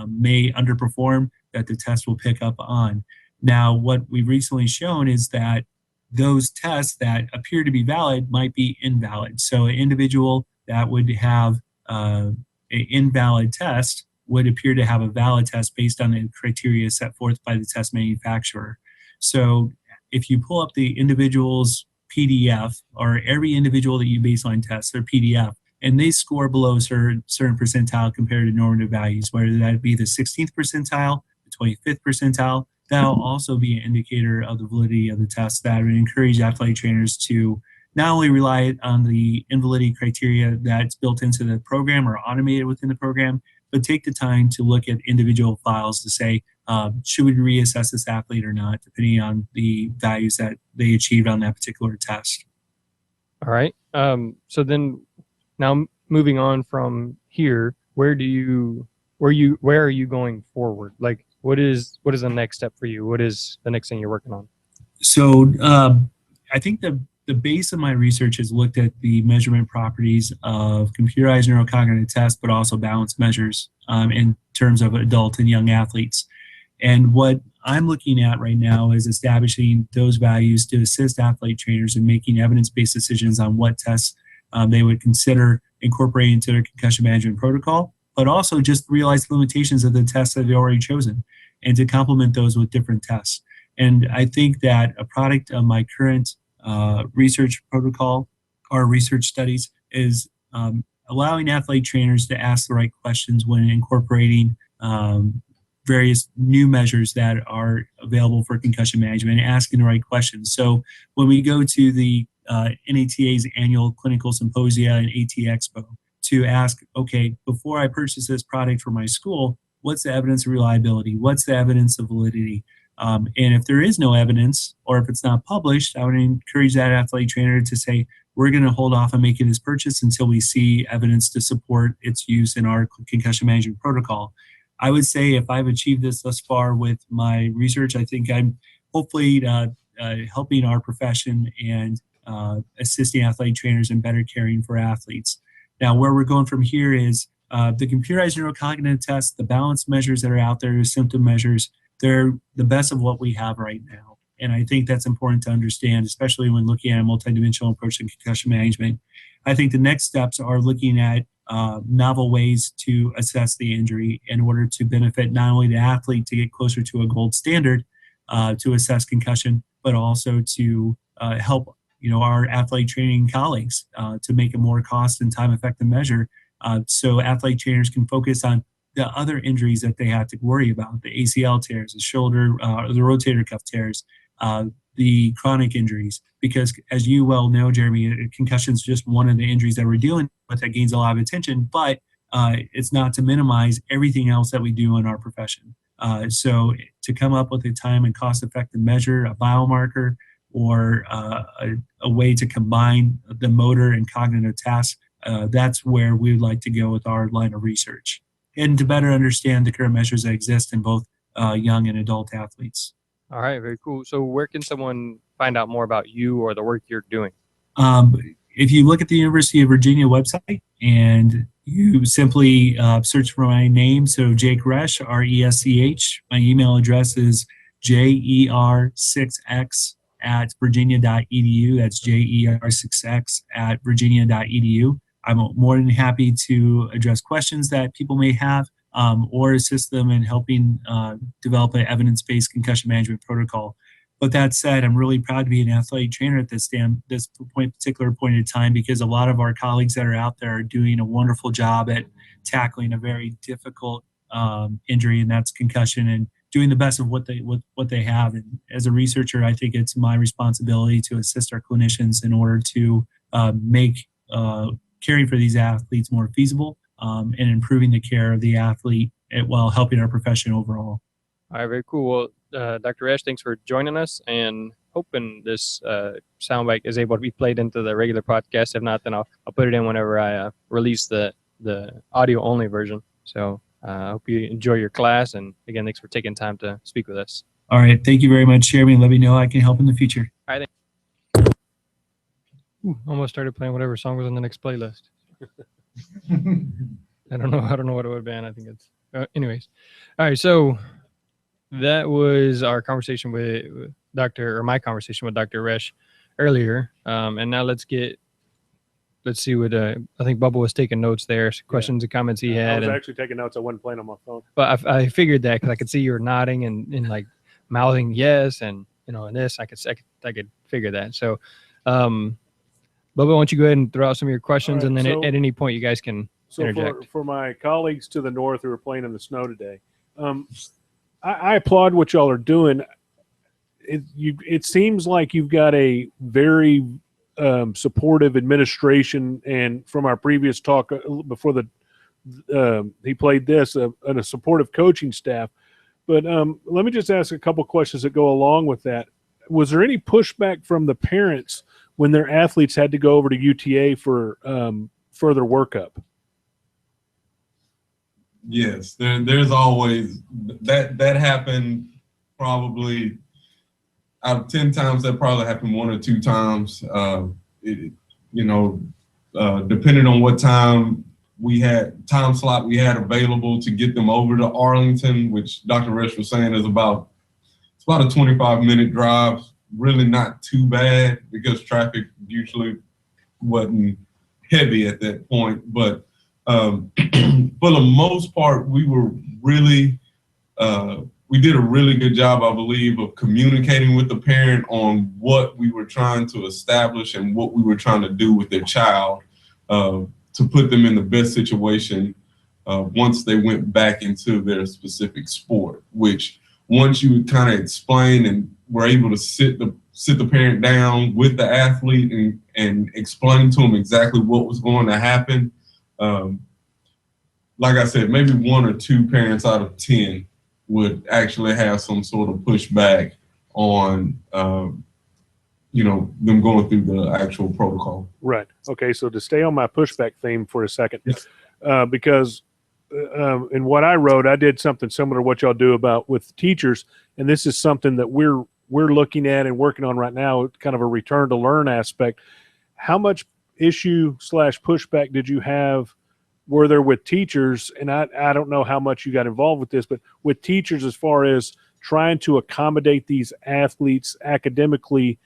Speaker 8: may underperform that the test will pick up on. Now, what we've recently shown is that those tests that appear to be valid might be invalid. So an individual that would have an invalid test would appear to have a valid test based on the criteria set forth by the test manufacturer. So if you pull up the individual's PDF, or every individual that you baseline test, their PDF, and they score below certain percentile compared to normative values, whether that be the 16th percentile, the 25th percentile, that'll also be an indicator of the validity of the test. That would encourage athletic trainers to not only rely on the invalidity criteria that's built into the program or automated within the program, but take the time to look at individual files to say, should we reassess this athlete or not, depending on the values that they achieved on that particular test.
Speaker 1: All right. So then now moving on from here, where are you going forward? Like, what is the next step for you? What is the next thing you're working on?
Speaker 8: So I think the base of my research has looked at the measurement properties of computerized neurocognitive tests, but also balance measures in terms of adult and young athletes. And what I'm looking at right now is establishing those values to assist athlete trainers in making evidence-based decisions on what tests they would consider incorporating into their concussion management protocol, but also just realize the limitations of the tests that they've already chosen and to complement those with different tests. And I think that a product of my current research protocol or research studies is allowing athlete trainers to ask the right questions when incorporating various new measures that are available for concussion management and asking the right questions. So when we go to the NATA's annual clinical symposia and AT Expo to ask, okay, before I purchase this product for my school, what's the evidence of reliability? What's the evidence of validity? And if there is no evidence, or if it's not published, I would encourage that athlete trainer to say, we're going to hold off on making this purchase until we see evidence to support its use in our concussion management protocol. I would say if I've achieved this thus far with my research, I think I'm hopefully helping our profession and assisting athletic trainers in better caring for athletes. Now, where we're going from here is the computerized neurocognitive tests, the balance measures that are out there, symptom measures, they're the best of what we have right now. And I think that's important to understand, especially when looking at a multidimensional approach to concussion management. I think the next steps are looking at novel ways to assess the injury in order to benefit not only the athlete to get closer to a gold standard to assess concussion, but also to help our athletic training colleagues to make a more cost and time effective measure so athletic trainers can focus on the other injuries that they have to worry about, the ACL tears, the shoulder, the rotator cuff tears, the chronic injuries, because as you well know, Jeremy, concussion is just one of the injuries that we're dealing with that gains a lot of attention, but it's not to minimize everything else that we do in our profession. So to come up with a time and cost effective measure, a biomarker, or a way to combine the motor and cognitive tasks, that's where we would like to go with our line of research, and to better understand the current measures that exist in both young and adult athletes.
Speaker 1: All right, very cool. So where can someone find out more about you or the work you're doing?
Speaker 8: If you look at the University of Virginia website and you simply search for my name, so Jake Resch, R-E-S-C-H, my email address is jer6x@virginia.edu. That's jer6x@virginia.edu. I'm more than happy to address questions that people may have or assist them in helping develop an evidence-based concussion management protocol. But that said, I'm really proud to be an athletic trainer at this particular point in time, because a lot of our colleagues that are out there are doing a wonderful job at tackling a very difficult injury, and that's concussion, and doing the best of what they have. And as a researcher, I think it's my responsibility to assist our clinicians in order to make caring for these athletes more feasible and improving the care of the athlete while helping our profession overall.
Speaker 1: All right, very cool. Well, Dr. Resch, thanks for joining us, and hoping this soundbite is able to be played into the regular podcast. If not, then I'll put it in whenever I release the audio only version. So I hope you enjoy your class, and again, thanks for taking time to speak with us.
Speaker 8: All right, thank you very much, Jeremy. Let me know I can help in the future.
Speaker 1: All right. Almost started playing whatever song was on the next playlist. I don't know what it would have been. I think it's anyways. All right, so that was our conversation with my conversation with Dr. Resch earlier. And now let's see what I think Bubba was taking notes there, questions and comments he had.
Speaker 3: I was actually taking notes. I wasn't playing on my phone.
Speaker 1: But I figured that because I could see you were nodding and like mouthing yes, and and this I could figure that. So Bubba, why don't you go ahead and throw out some of your questions,
Speaker 3: right,
Speaker 1: and then
Speaker 3: so,
Speaker 1: at any point you guys can interject.
Speaker 3: For my colleagues to the north who are playing in the snow today, I applaud what y'all are doing. It seems like you've got a very supportive administration, and from our previous talk before he played this, and a supportive coaching staff. But let me just ask a couple questions that go along with that. Was there any pushback from the parents when their athletes had to go over to UTA for further workup?
Speaker 4: Yes, there's always that happened. Probably out of 10 times, that probably happened 1 or 2 times. Depending on what time slot we had available to get them over to Arlington, which Dr. Resch was saying is about a 25-minute drive. Really not too bad because traffic usually wasn't heavy at that point. But for the most part, we did a really good job, I believe, of communicating with the parent on what we were trying to establish and what we were trying to do with their child to put them in the best situation once they went back into their specific sport, which once you kind of explain and were able to sit the parent down with the athlete and explain to them exactly what was going to happen. Like I said, maybe 1 or 2 parents out of 10 would actually have some sort of pushback on, them going through the actual protocol.
Speaker 3: Right. Okay. So to stay on my pushback theme for a second,
Speaker 4: yes.
Speaker 3: Because in what I wrote, I did something similar to what y'all do with teachers, and this is something that we're looking at and working on right now, kind of a return to learn aspect. How much issue/pushback did you have? Were there with teachers? And I don't know how much you got involved with this, but with teachers as far as trying to accommodate these athletes academically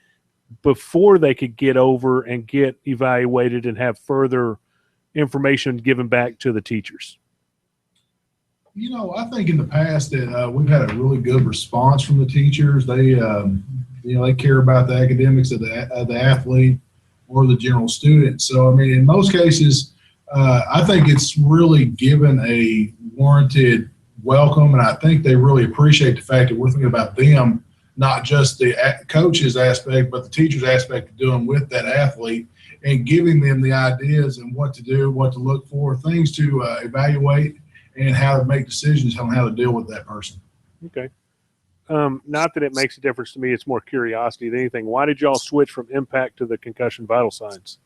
Speaker 3: before they could get over and get evaluated and have further information given back to the teachers.
Speaker 6: I think in the past that we've had a really good response from the teachers. They, they care about the academics of the athlete or the general student. So, I mean, in most cases, I think it's really given a warranted welcome, and I think they really appreciate the fact that we're thinking about them, not just the coach's aspect, but the teacher's aspect of doing with that athlete and giving them the ideas and what to do, what to look for, things to evaluate, and how to make decisions on how to deal with that person.
Speaker 3: Okay. Not that it makes a difference to me. It's more curiosity than anything. Why did y'all switch from impact to the concussion vital signs?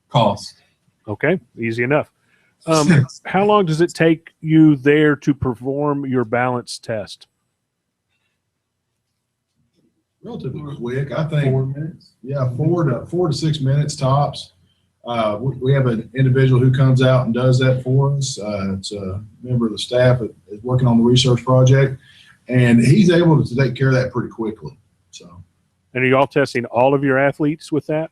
Speaker 4: Cost.
Speaker 3: Okay, easy enough. How long does it take you there to perform your balance test?
Speaker 6: Relatively quick, I think.
Speaker 7: 4 minutes.
Speaker 6: Yeah, 4 to 6 minutes tops. We have an individual who comes out and does that for us. It's a member of the staff that is working on the research project, and he's able to take care of that pretty quickly. So.
Speaker 3: And are you all testing all of your athletes with that?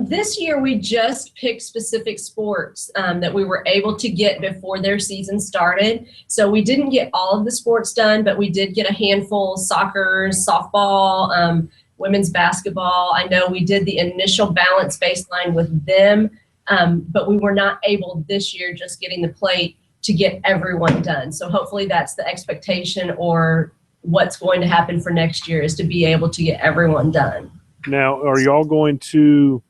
Speaker 5: This year, we just picked specific sports that we were able to get before their season started. So we didn't get all of the sports done, but we did get a handful: soccer, softball, women's basketball. I know we did the initial balance baseline with them, but we were not able this year, just getting the plate, to get everyone done. So hopefully that's the expectation, or what's going to happen for next year, is to be able to get everyone done.
Speaker 3: Now, are y'all going to,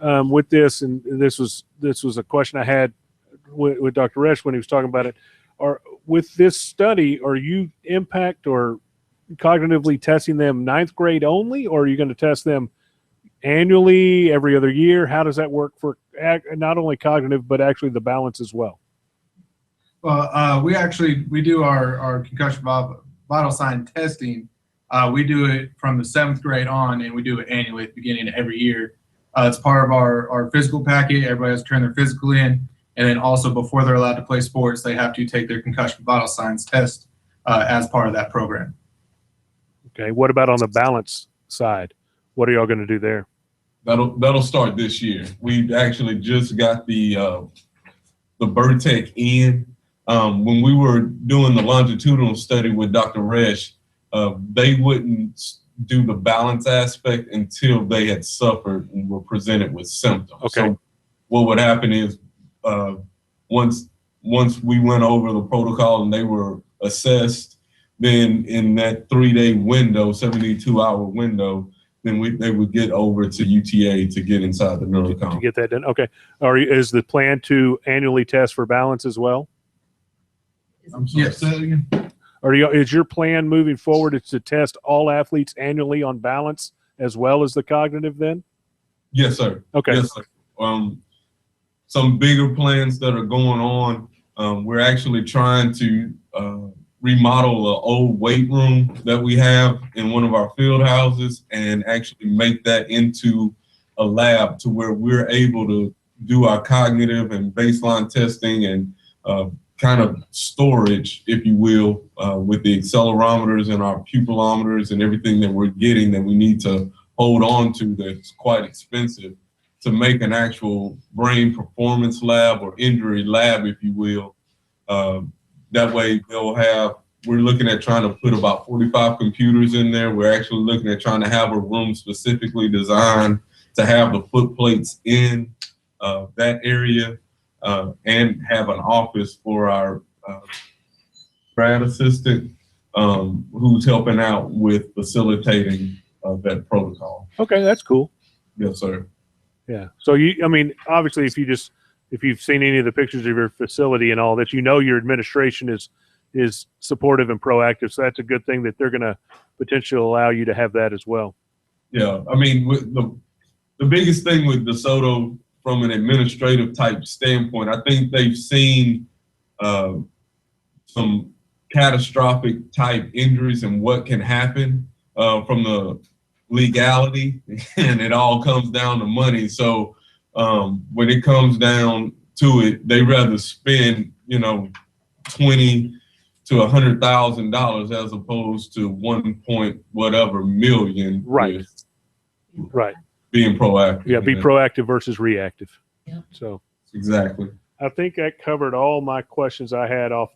Speaker 3: with this, and this was a question I had with Dr. Resch when he was talking about it, with this study, are you impact or cognitively testing them ninth grade only, or are you going to test them annually, every other year? How does that work for not only cognitive, but actually the balance as well?
Speaker 7: Well, we do our concussion vital sign testing. We do it from the 7th grade on, and we do it annually at the beginning of every year. It's part of our physical packet. Everybody has to turn their physical in, and then also before they're allowed to play sports, they have to take their concussion vital signs test as part of that program.
Speaker 3: Okay. What about on the balance side? What are y'all going to do there?
Speaker 4: That'll start this year. We actually just got the Burtech in. When we were doing the longitudinal study with Dr. Resch, they wouldn't do the balance aspect until they had suffered and were presented with symptoms.
Speaker 3: Okay.
Speaker 4: So what would happen is once we went over the protocol and they were assessed, then in that 3-day window, 72-hour window, then they would get over to UTA to get inside the neurocom.
Speaker 3: To get that done. Okay. Is the plan to annually test for balance as well?
Speaker 7: Yes. Say that again.
Speaker 3: Is your plan moving forward is to test all athletes annually on balance as well as the cognitive then?
Speaker 4: Yes, sir.
Speaker 3: Okay.
Speaker 4: Yes, sir. Some bigger plans that are going on. We're actually trying to remodel an old weight room that we have in one of our field houses and actually make that into a lab to where we're able to do our cognitive and baseline testing and kind of storage, if you will, with the accelerometers and our pupillometers and everything that we're getting that we need to hold on to that's quite expensive, to make an actual brain performance lab or injury lab, if you will. That way we're looking at trying to put about 45 computers in there. We're actually looking at trying to have a room specifically designed to have the foot plates in that area. And have an office for our grad assistant who's helping out with facilitating that protocol.
Speaker 3: Okay, that's cool.
Speaker 4: Yes, sir.
Speaker 3: Yeah. So obviously, if you've seen any of the pictures of your facility and all that, your administration is supportive and proactive. So that's a good thing that they're going to potentially allow you to have that as well.
Speaker 4: Yeah. With the biggest thing with DeSoto, from an administrative type standpoint, I think they've seen some catastrophic type injuries and what can happen from the legality, and it all comes down to money. So when it comes down to it, they rather spend $20,000 to $100,000 as opposed to 1 million.
Speaker 3: Right. Right.
Speaker 4: Being proactive.
Speaker 3: Yeah, be proactive versus reactive.
Speaker 5: Yeah.
Speaker 3: So
Speaker 4: exactly.
Speaker 3: I think that covered all my questions I had off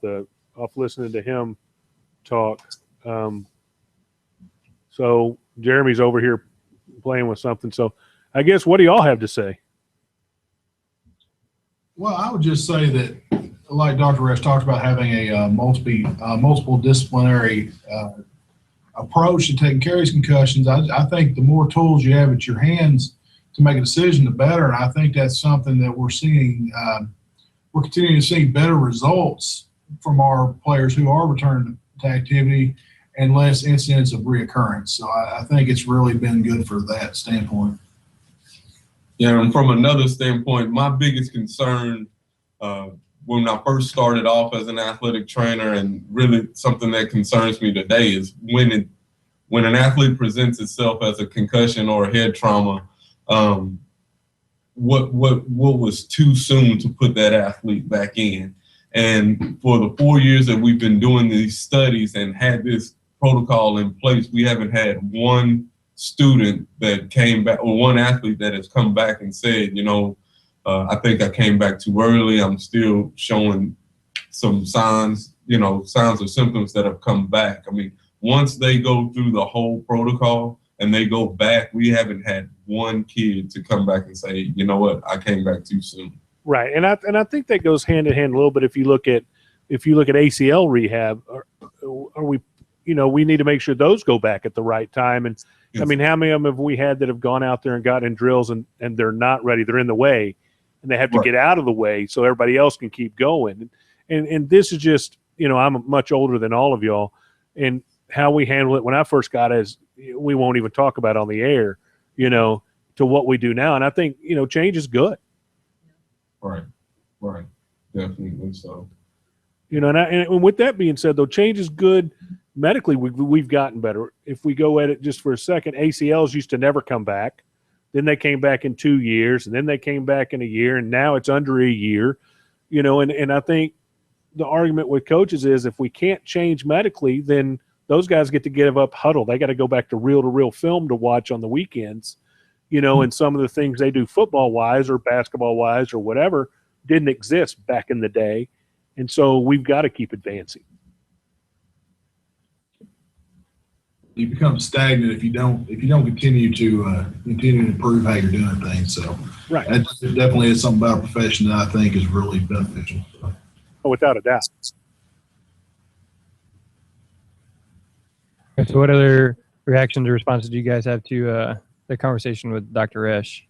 Speaker 3: listening to him talk. So Jeremy's over here playing with something. So I guess, what do y'all have to say?
Speaker 6: Well, I would just say that, like Dr. Resch talked about, having a multiple disciplinary approach to taking care of these concussions. I think the more tools you have at your hands to make a decision, the better. And I think that's something that we're seeing. We're continuing to see better results from our players who are returning to activity and less incidents of reoccurrence. So I think it's really been good for that standpoint.
Speaker 4: Yeah, and from another standpoint, my biggest concern when I first started off as an athletic trainer, and really something that concerns me today, is when an athlete presents itself as a concussion or a head trauma, what was too soon to put that athlete back in. And for the 4 years that we've been doing these studies and had this protocol in place, we haven't had one student that came back, or one athlete that has come back and said, I think I came back too early. I'm still showing some signs or symptoms that have come back. I mean, once they go through the whole protocol and they go back, we haven't had one kid to come back and say, you know what, I came back too soon.
Speaker 3: Right, and I think that goes hand in hand a little bit. If you look at ACL rehab, are we, we need to make sure those go back at the right time. And
Speaker 4: Yes.
Speaker 3: I mean, how many of them have we had that have gone out there and gotten in drills and they're not ready? They're in the way, and they have to
Speaker 4: Right.
Speaker 3: get out of the way so everybody else can keep going. And this is just, I'm much older than all of y'all, and how we handle it when I first got is we won't even talk about on the air, to what we do now. And I think, change is good.
Speaker 4: Right, definitely so.
Speaker 3: And with that being said, though, change is good. Medically, we've gotten better. If we go at it just for a second, ACLs used to never come back. Then they came back in 2 years, and then they came back in a year, and now it's under a year. And I think the argument with coaches is if we can't change medically, then those guys get to give up huddle. They got to go back to reel film to watch on the weekends. And some of the things they do football-wise or basketball-wise or whatever didn't exist back in the day. And so we've got to keep advancing.
Speaker 6: You become stagnant if you don't continue to improve how you're doing things. So
Speaker 3: Right.
Speaker 6: that definitely is something about a profession that I think is really beneficial.
Speaker 3: Without a doubt.
Speaker 1: So what other reactions or responses do you guys have to the conversation with Dr. Resh?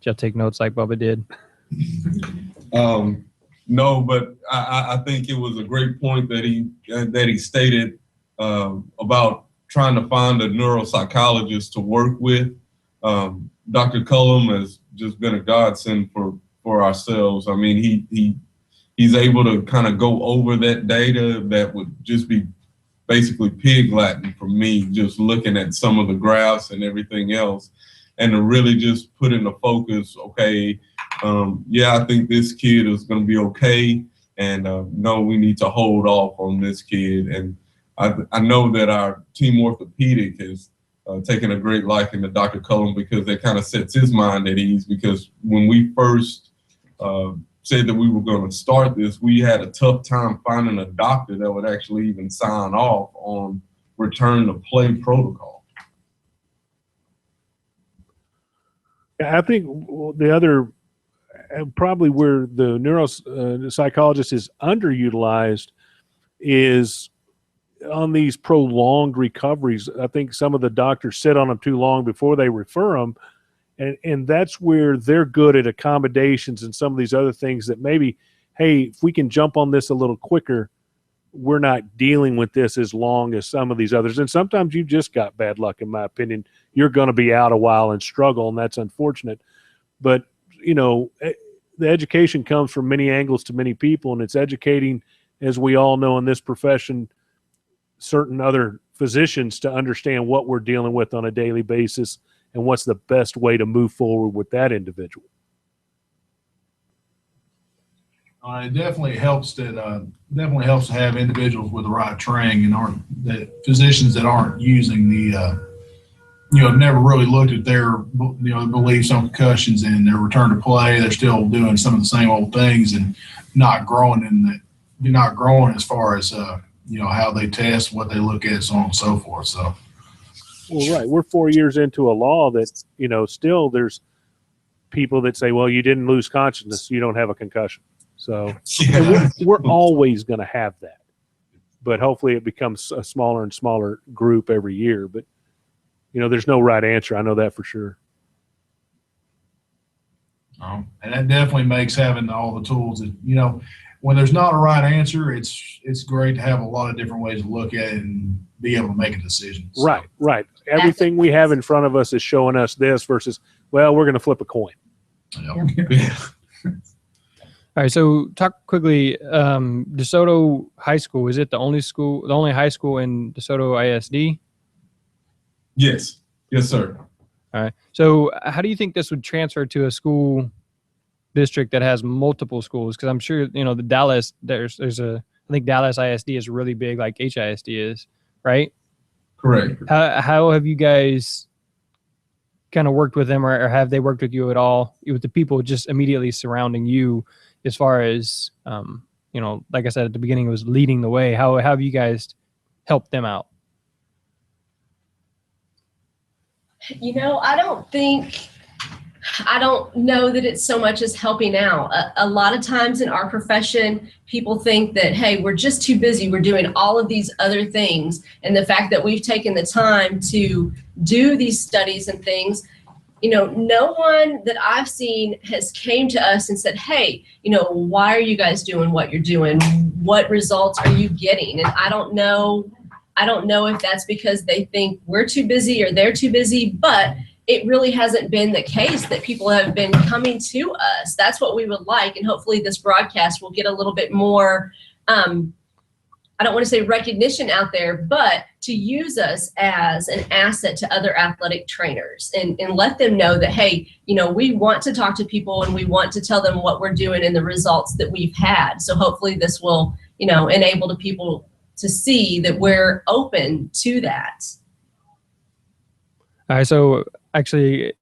Speaker 1: Did y'all take notes like Bubba did?
Speaker 4: No, but I think it was a great point that he stated about trying to find a neuropsychologist to work with. Dr. Cullum has just been a godsend for ourselves. I mean, he's able to kind of go over that data that would just be basically pig Latin for me, just looking at some of the graphs and everything else, and to really just put in the focus, okay, I think this kid is going to be okay, and no, we need to hold off on this kid. And I know that our team orthopedic has taken a great liking to Dr. Cullum because that kind of sets his mind at ease, because when we first said that we were going to start this, we had a tough time finding a doctor that would actually even sign off on return to play protocol.
Speaker 3: I think the other, probably where the neuropsychologist is underutilized is on these prolonged recoveries. I think some of the doctors sit on them too long before they refer them. And that's where they're good at accommodations and some of these other things that maybe, hey, if we can jump on this a little quicker, we're not dealing with this as long as some of these others. And sometimes you've just got bad luck, in my opinion. You're going to be out a while and struggle, and that's unfortunate. But, the education comes from many angles to many people, and it's educating, as we all know in this profession, certain other physicians to understand what we're dealing with on a daily basis and what's the best way to move forward with that individual.
Speaker 6: It definitely helps to have individuals with the right training and that physicians that aren't using the never really looked at their beliefs on concussions and their return to play. They're still doing some of the same old things and not growing as far as how they test, what they look at, so on and so forth. So.
Speaker 3: Well, right. We're 4 years into a law that, still there's people that say, well, you didn't lose consciousness, so you don't have a concussion. So we're always going to have that. But hopefully it becomes a smaller and smaller group every year. But, there's no right answer. I know that for sure.
Speaker 6: And that definitely makes having all the tools that, when there's not a right answer, it's great to have a lot of different ways to look at it and be able to make a decision. So.
Speaker 3: Right. Everything we have in front of us is showing us this versus, well, we're going to flip a coin.
Speaker 6: Yep.
Speaker 1: All right, so talk quickly. DeSoto High School, is it the only high school in DeSoto ISD?
Speaker 4: Yes, sir.
Speaker 1: All right. So how do you think this would transfer to a school district that has multiple schools? Because I'm sure the Dallas, I think Dallas ISD is really big, like HISD is, right?
Speaker 4: Correct.
Speaker 1: How have you guys kind of worked with them, or have they worked with you at all, with the people just immediately surrounding you, as far as, like I said at the beginning, it was leading the way. How have you guys helped them out?
Speaker 5: I don't know that it's so much as helping out. A lot of times in our profession, people think that, hey, we're just too busy. We're doing all of these other things. And the fact that we've taken the time to do these studies and things, no one that I've seen has came to us and said, hey, why are you guys doing what you're doing? What results are you getting? And I don't know if that's because they think we're too busy or they're too busy, but it really hasn't been the case that people have been coming to us. That's what we would like. And hopefully this broadcast will get a little bit more, I don't want to say recognition out there, but to use us as an asset to other athletic trainers and let them know that, hey, we want to talk to people and we want to tell them what we're doing and the results that we've had. So hopefully this will, enable the people to see that we're open to that.
Speaker 1: All right. So actually,